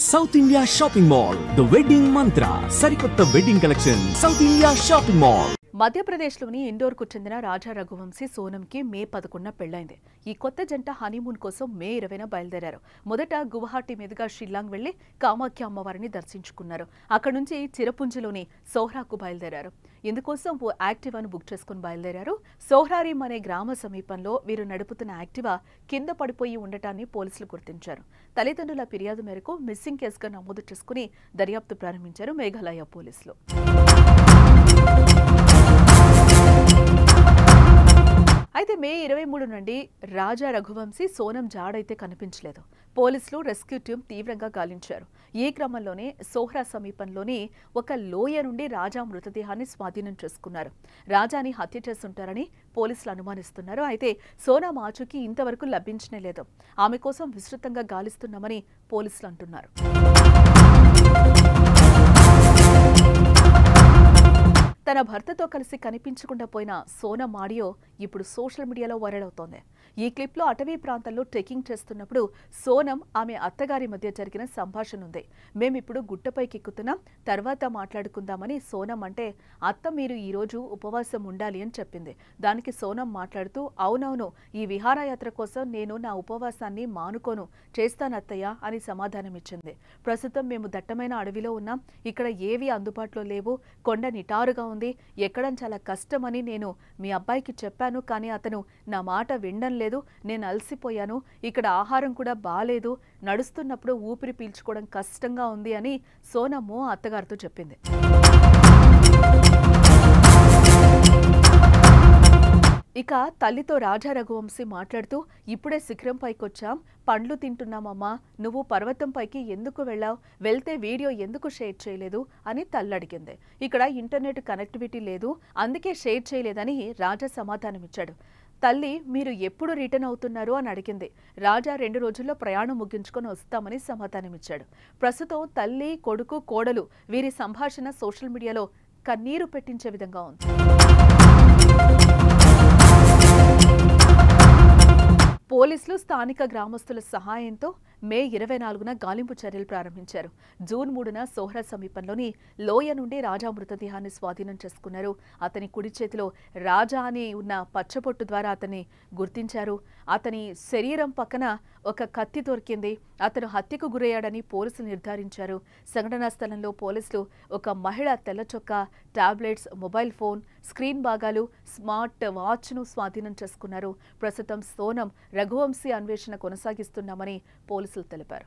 South India Shopping Mall, The Wedding Mantra, Sarikotta Wedding Collection, South India Shopping Mall. మధ్యప్రదేశ్లోని ఇండోర్కు చెందిన రాజా రఘువంశీ సోనంకి మే 11న పెళ్లైంది. ఈ కొత్త జంట హనీమూన్ కోసం మే 20న బయలుదేరారు. మొదట గువాహటి మీదుగా షిల్లాంగ్ వెళ్లి కామాఖ్య అమ్మవారిని దర్శించుకున్నారు. అక్కడి నుంచి చిరపుంజిలోని సోహ్రాకు బయలుదేరారు. ఇందుకోసం ఓ యాక్టివాను బుక్ చేసుకుని బయలుదేరారు. సోహ్రారీం అనే గ్రామ సమీపంలో వీరు నడుపుతున్న యాక్టివా కింద పడిపోయి ఉండటాన్ని పోలీసులు గుర్తించారు. తల్లిదండ్రుల ఫిర్యాదు మేరకు మిస్సింగ్ కేసుగా నమోదు చేసుకుని దర్యాప్తు ప్రారంభించారు మేఘాలయ పోలీసులు. అయితే మే 23 నుండి రాజా రఘువంశీ సోనం జాడైతే కనిపించలేదు. పోలీసులు రెస్క్యూ టీం తీవ్రంగా గాలించారు. ఈ క్రమంలోనే సోహ్రా సమీపంలోని ఒక లోయ నుండి రాజా మృతదేహాన్ని స్వాధీనం చేసుకున్నారు. రాజాని హత్య చేస్తుంటారని పోలీసులు అనుమానిస్తున్నారు. అయితే సోనం ఆచూకీ ఇంతవరకు లభించనే లేదు. ఆమె కోసం విస్తృతంగా గాలిస్తున్నామని పోలీసులు అంటున్నారు. తన భర్తతో కలిసి కనిపించకుండా పోయిన సోనం ఆడియో ఇప్పుడు సోషల్ మీడియాలో వైరల్ అవుతోంది. ఈ క్లిప్లో అటవీ ప్రాంతంలో ట్రెక్కింగ్ చేస్తున్నప్పుడు సోనం ఆమె అత్తగారి మధ్య జరిగిన సంభాషణ ఉంది. మేమిప్పుడు గుట్టపైకి ఎక్కుతున్నాం, తర్వాత మాట్లాడుకుందామని సోనం అంటే, అత్త మీరు ఈరోజు ఉపవాసం ఉండాలి అని చెప్పింది. దానికి సోనం మాట్లాడుతూ, అవునవును, ఈ విహారయాత్ర కోసం నేను నా ఉపవాసాన్ని మానుకోను, చేస్తానత్తయ్య అని సమాధానమిచ్చింది. ప్రస్తుతం మేము దట్టమైన అడవిలో ఉన్నాం, ఇక్కడ ఏవి అందుబాటులో లేవు, కొండ నిటారుగా ఉంది, ఎక్కడం చాలా కష్టమని నేను మీ అబ్బాయికి చెప్పాను, కానీ అతను నా మాట వినడం లేదు, నేను అలసిపోయాను, ఇక్కడ ఆహారం కూడా బాలేదు, నడుస్తున్నప్పుడు ఊపిరి పీల్చుకోవడం కష్టంగా ఉంది అని సోనమ్ము అత్తగారితో చెప్పింది. ఇక తల్లితో రాజా రఘువంశీ మాట్లాడుతూ, ఇప్పుడే శిఖరం పైకొచ్చాం, పండ్లు తింటున్నామమ్మా, నువ్వు పర్వతం పైకి ఎందుకు వెళ్ళావు, వెళ్తే వీడియో ఎందుకు షేర్ చేయలేదు అని తల్లి అడిగింది. ఇక్కడ ఇంటర్నెట్ కనెక్టివిటీ లేదు, అందుకే షేర్ చేయలేదని రాజా సమాధానమిచ్చాడు. తల్లి మీరు ఎప్పుడు రిటర్న్ అవుతున్నారు అని అడిగింది. రాజా 2 రోజుల్లో ప్రయాణం ముగించుకొని వస్తామని సమాధానమిచ్చాడు. ప్రస్తుతం తల్లి, కొడుకు, కోడలు వీరి సంభాషణ సోషల్ మీడియాలో కన్నీరు పెట్టించే విధంగా ఉంది. పోలీసులు స్థానిక గ్రామస్తుల సహాయంతో మే 24న గాలింపు చర్యలు ప్రారంభించారు. జూన్ 3న సోహ్రా సమీపంలోని లోయ నుండి రాజా మృతదేహాన్ని స్వాధీనం చేసుకున్నారు. అతని కుడి చేతిలో రాజా అని ఉన్న పచ్చబొట్టు ద్వారా అతన్ని గుర్తించారు. అతని శరీరం పక్కన ఒక కత్తి దొరికింది. అతను హత్యకు గురయ్యాడని పోలీసులు నిర్ధారించారు. సంఘటనా స్థలంలో పోలీసులు ఒక మహిళ తెల్ల చొక్కా, టాబ్లెట్స్, మొబైల్ ఫోన్, స్క్రీన్ భాగాలు, స్మార్ట్ వాచ్ను స్వాధీనం చేసుకున్నారు. ప్రస్తుతం సోనం రఘువంశీ అన్వేషణ కొనసాగిస్తున్నామని పోలీసులు తెలిపారు.